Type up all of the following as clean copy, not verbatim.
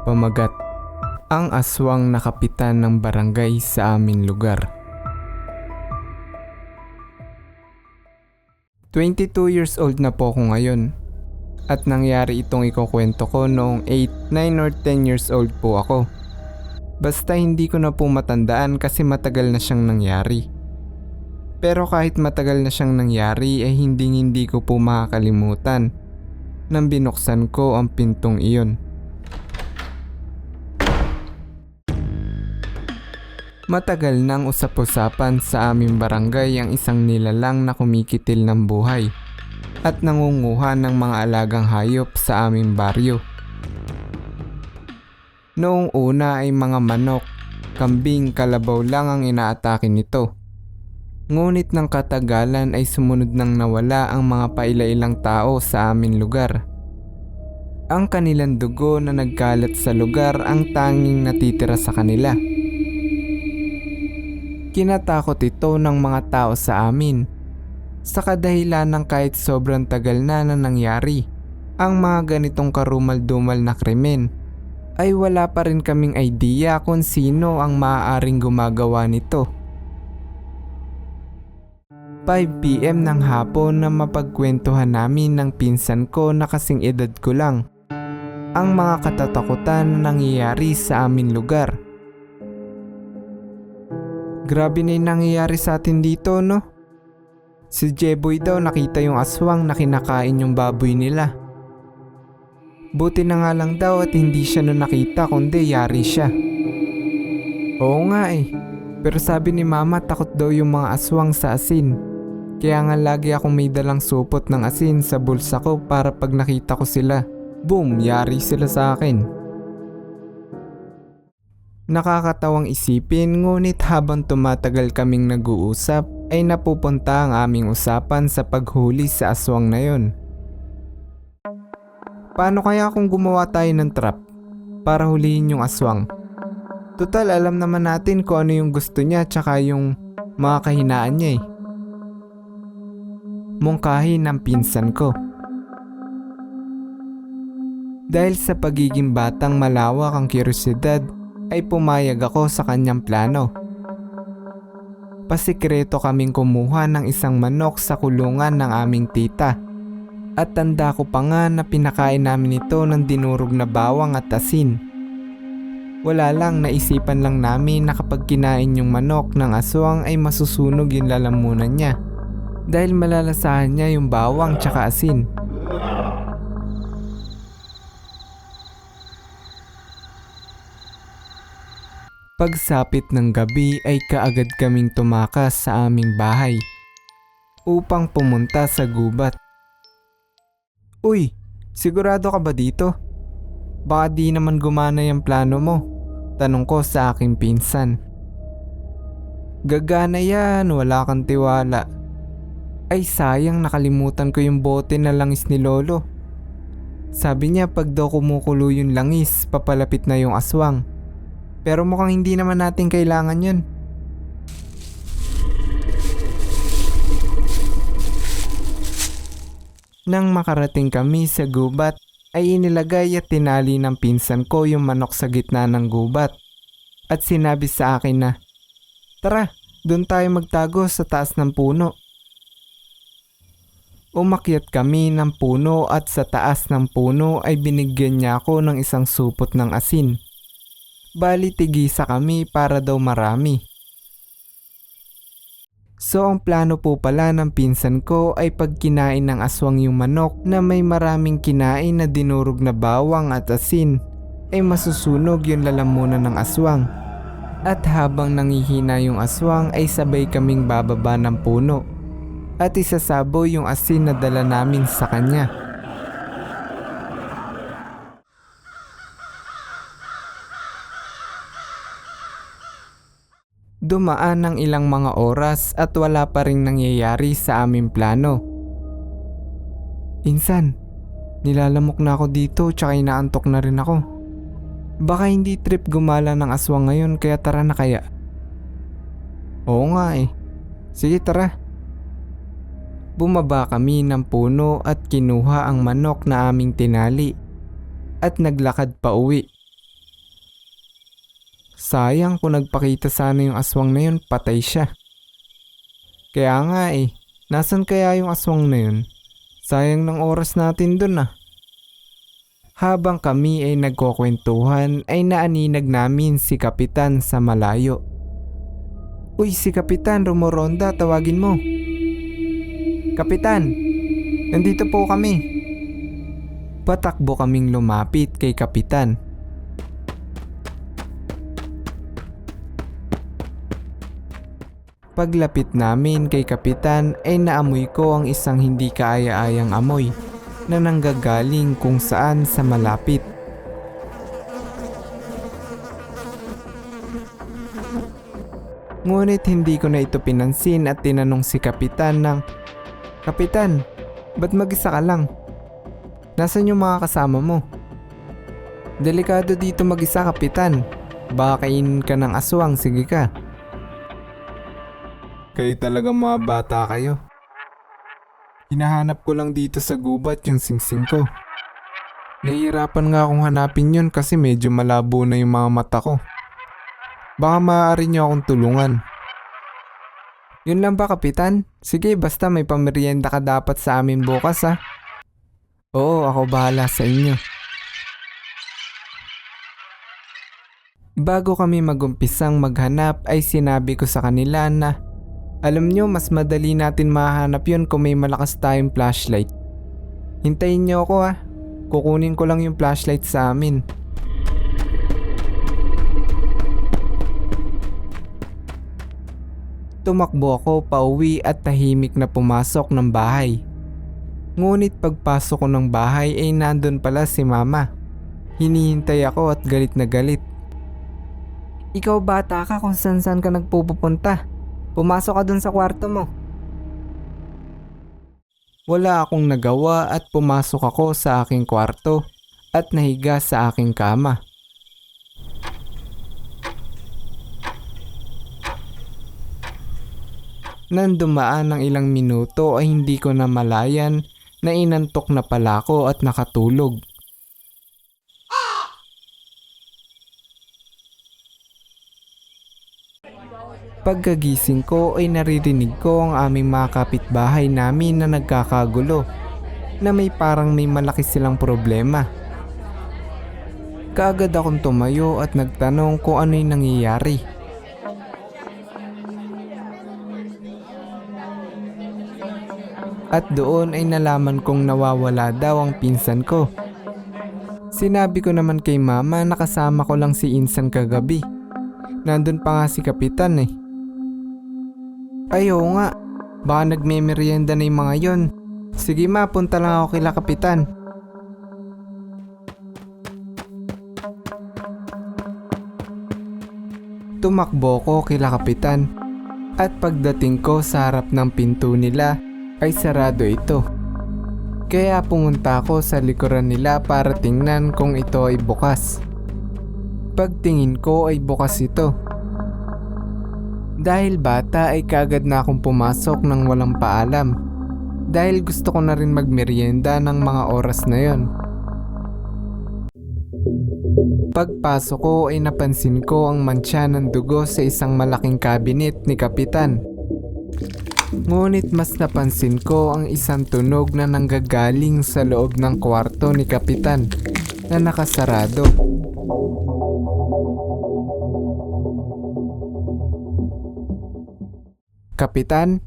Pamagat, ang aswang na kapitan ng barangay sa aming lugar. 22 years old na po ako ngayon at nangyari itong ikukwento ko noong 8, 9 or 10 years old po ako. Basta hindi ko na po matandaan kasi matagal na siyang nangyari. Pero kahit matagal na siyang nangyari ay hindi ko po makakalimutan nang binuksan ko ang pintong iyon. Matagal nang usap-usapan sa aming barangay ang isang nilalang na kumikitil ng buhay at nangunguha ng mga alagang hayop sa aming baryo. Noong una ay mga manok, kambing, kalabaw lang ang inaatake nito. Ngunit ng katagalan ay sumunod nang nawala ang mga paila-ilang tao sa aming lugar. Ang kanilang dugo na nagkalat sa lugar ang tanging natitira sa kanila. Kinatakot ito ng mga tao sa amin sa kadahilan ng kahit sobrang tagal na nangyari ang mga ganitong karumal-dumal na krimen ay wala pa rin kaming idea kung sino ang maaaring gumagawa nito. 5 PM ng hapon na mapagkwentuhan namin ng pinsan ko na kasing edad ko lang ang mga katatakutan na nangyayari sa aming lugar. Grabe na yung nangyayari sa atin dito, no? Si Jeboy daw nakita yung aswang na kinakain yung baboy nila. Buti na nga lang daw at hindi siya no nakita kundi yari siya. Oo nga eh, pero sabi ni mama takot daw yung mga aswang sa asin. Kaya nga lagi akong may dalang supot ng asin sa bulsa ko para pag nakita ko sila, boom, yari sila sa akin. Nakakatawang isipin ngunit habang tumatagal kaming nag-uusap ay napupunta ang aming usapan sa paghuli sa aswang na yon. Paano kaya kung gumawa tayo ng trap para hulihin yung aswang? Total alam naman natin kung ano yung gusto niya tsaka yung mga kahinaan niya eh. Mungkahi ng pinsan ko. Dahil sa pagiging batang malawak ang kuryosidad ay pumayag ako sa kanyang plano. Pasikreto kaming kumuha ng isang manok sa kulungan ng aming tita. At tanda ko pa nga na pinakain namin ito ng dinurog na bawang at asin. Wala lang, naisipan lang namin na kapag kinain yung manok ng aswang ay masusunog yung lalamunan niya. Dahil malalasahan niya yung bawang tsaka asin. Pagsapit ng gabi ay kaagad kaming tumakas sa aming bahay upang pumunta sa gubat. Uy, sigurado ka ba dito? Baka di naman gumana yung plano mo, tanong ko sa aking pinsan. Gagana yan, wala kang tiwala. Ay sayang, nakalimutan ko yung bote na langis ni lolo. Sabi niya pag daw kumukulo yung langis, papalapit na yung aswang. Pero mukhang hindi naman natin kailangan yun. Nang makarating kami sa gubat, ay inilagay at tinali ng pinsan ko yung manok sa gitna ng gubat. At sinabi sa akin na, tara, doon tayo magtago sa taas ng puno. Umakyat kami ng puno at sa taas ng puno ay binigyan niya ako ng isang supot ng asin. Bali tigisa kami para daw marami. So ang plano po pala ng pinsan ko ay pag kinain ng aswang yung manok na may maraming kinain na dinurog na bawang at asin ay masusunog yung lalamunan ng aswang. At habang nangihina yung aswang ay sabay kaming bababa ng puno at isasabo yung asin na dala namin sa kanya. Dumaan ng ilang mga oras at wala pa ring nangyayari sa aming plano. Insan, nilalamok na ako dito tsaka inaantok na rin ako. Baka hindi trip gumala ng aswang ngayon kaya tara na kaya. Oo nga eh. Sige tara. Bumaba kami ng puno at kinuha ang manok na aming tinali at naglakad pa uwi. Sayang kung nagpakita sana yung aswang na yun, patay siya. Kaya nga nasan kaya yung aswang na yun? Sayang ng oras natin dun ah. Habang kami ay nagkukwentuhan ay naaninag namin si Kapitan sa malayo. Uy, si Kapitan, rumoronda, tawagin mo. Kapitan, nandito po kami. Patakbo kaming lumapit kay Kapitan. Paglapit namin kay Kapitan ay naamoy ko ang isang hindi kaaya-ayang amoy na nanggagaling kung saan sa malapit. Ngunit hindi ko na ito pinansin at tinanong si Kapitan ng, Kapitan, ba't mag-isa ka lang? Nasaan yung mga kasama mo? Delikado dito mag-isa, Kapitan. Baka kainin ka ng aswang, sige ka. Kayo talaga mga bata kayo. Hinahanap ko lang dito sa gubat yung singsing ko. Nahihirapan nga akong hanapin yun kasi medyo malabo na yung mga mata ko. Baka maaari niyo akong tulungan. Yun lang ba, Kapitan? Sige, basta may pamerienda ka dapat sa amin bukas ha. Oo, ako bahala sa inyo. Bago kami magumpisang maghanap ay sinabi ko sa kanila na alam nyo, mas madali natin mahanap yun kung may malakas tayong flashlight. Hintayin nyo ako ha. Kukunin ko lang yung flashlight sa amin. Tumakbo ako pauwi at tahimik na pumasok ng bahay. Ngunit pagpasok ko ng bahay ay nandun pala si Mama. Hinihintay ako at galit na galit. Ikaw bata ka kung saan ka nagpupunta. Pumasok ka dun sa kwarto mo. Wala akong nagawa at pumasok ako sa aking kwarto at nahiga sa aking kama. Nang dumaan ng ilang minuto ay hindi ko na malayan na inantok na pala ako at nakatulog. Pagkagising ko ay naririnig ko ang aming mga kapitbahay namin na nagkakagulo na may malaki silang problema. Kaagad akong tumayo at nagtanong kung ano yung nangyayari. At doon ay nalaman kong nawawala daw ang pinsan ko. Sinabi ko naman kay Mama na kasama ko lang si Insan kagabi. Nandun pa nga si Kapitan Ay oo nga, baka nagme-merienda na yung mga yon. Sige ma, punta lang ako kila Kapitan. Tumakbo ko kila Kapitan at pagdating ko sa harap ng pinto nila ay sarado ito. Kaya pumunta ako sa likuran nila para tingnan kung ito ay bukas. Pagtingin ko ay bukas ito. Dahil bata ay kaagad na akong pumasok nang walang paalam. Dahil gusto ko na rin magmerienda ng mga oras na yon. Pagpasok ko ay napansin ko ang mantsa ng dugo sa isang malaking kabinet ni Kapitan. Ngunit mas napansin ko ang isang tunog na nanggagaling sa loob ng kwarto ni Kapitan na nakasarado. Kapitan,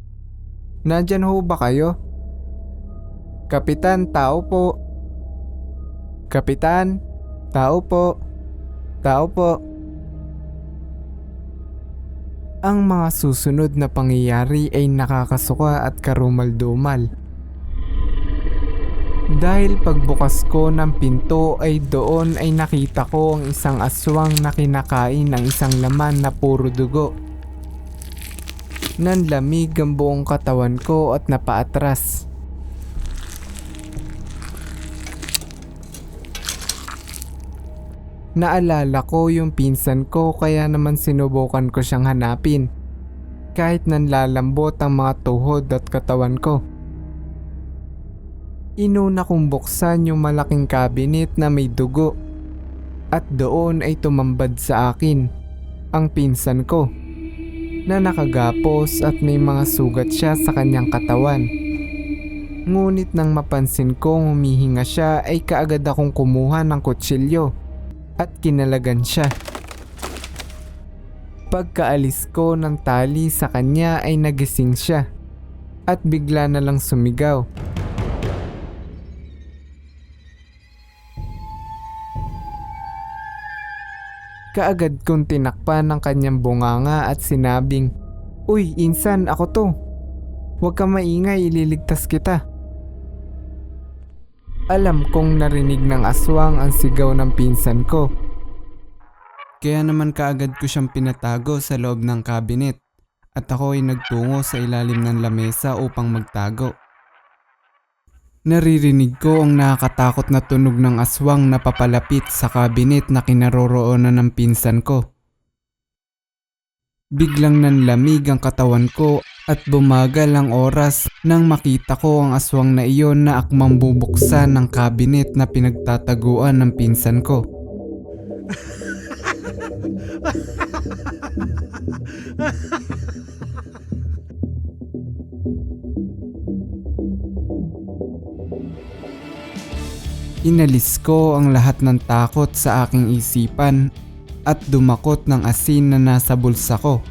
nandyan ho ba kayo? Kapitan, tao po. Kapitan, tao po. Tao po. Ang mga susunod na pangyayari ay nakakasuka at karumal-dumal. Dahil pagbukas ko ng pinto ay doon ay nakita ko ang isang aswang na kinakain ng isang laman na puro dugo. Nanlamig ang buong katawan ko at napaatras. Naalala ko yung pinsan ko kaya naman sinubukan ko siyang hanapin kahit nanlalambot ang mga tuhod at katawan ko. Inuna kong buksan yung malaking cabinet na may dugo at doon ay tumambad sa akin ang pinsan ko na nakagapos at may mga sugat siya sa kanyang katawan. Ngunit nang mapansin kong humihinga siya ay kaagad akong kumuha ng kutsilyo at kinalagan siya. Pagkaalis ko ng tali sa kanya ay nagising siya at bigla na lang sumigaw. Kaagad kong tinakpan ng kanyang bunganga at sinabing, "Uy, insan, ako to. Huwag ka maingay, ililigtas kita." Alam kong narinig ng aswang ang sigaw ng pinsan ko. Kaya naman kaagad ko siyang pinatago sa loob ng cabinet at ako ay nagtungo sa ilalim ng lamesa upang magtago. Naririnig ko ang nakakatakot na tunog ng aswang na papalapit sa cabinet na kinaroroonan ng pinsan ko. Biglang nanlamig ang katawan ko at bumagal ang oras nang makita ko ang aswang na iyon na akmang bubuksan ng cabinet na pinagtataguan ng pinsan ko. Inalis ko ang lahat ng takot sa aking isipan at dumakot ng asin na nasa bulsa ko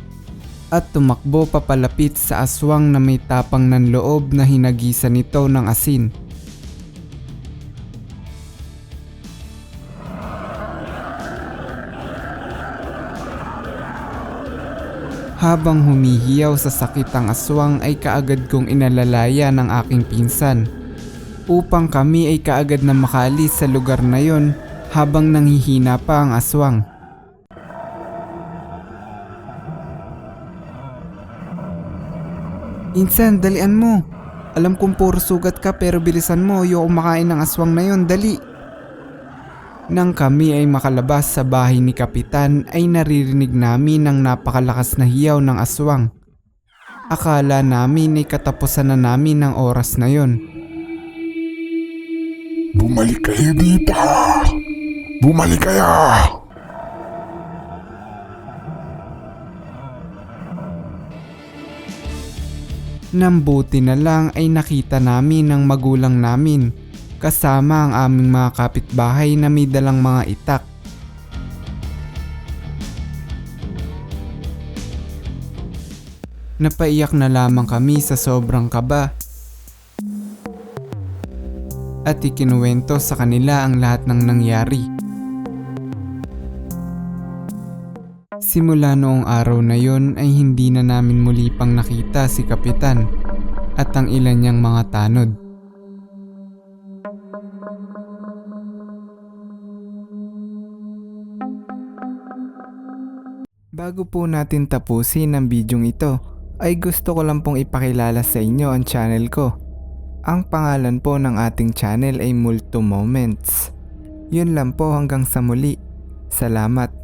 at tumakbo papalapit sa aswang na may tapang ng loob na hinagisan nito ng asin. Habang humihiyaw sa sakit ang aswang ay kaagad kong inalalaya ng aking pinsan upang kami ay kaagad na makaalis sa lugar na yon habang nanghihina pa ang aswang. "Insan, dalian mo. Alam kong puro sugat ka pero bilisan mo, ayoko makain ng aswang na yon, dali." Nang kami ay makalabas sa bahay ni Kapitan ay naririnig namin ang napakalakas na hiyaw ng aswang. Akala namin ay katapusan na namin ang oras na yon. Bumalik kayo dito! Bumalik kayo! Nambuti na lang ay nakita namin ang magulang namin kasama ang aming mga kapitbahay na may dalang mga itak. Napaiyak na lamang kami sa sobrang kaba at ikinuwento sa kanila ang lahat ng nangyari. Simula noong araw na yon ay hindi na namin muli pang nakita si Kapitan at ang ilan niyang mga tanod. Bago po natin tapusin ang bidyong ito, ay gusto ko lang pong ipakilala sa inyo ang channel ko. Ang pangalan po ng ating channel ay Multo Moments. Yun lang po, hanggang sa muli. Salamat.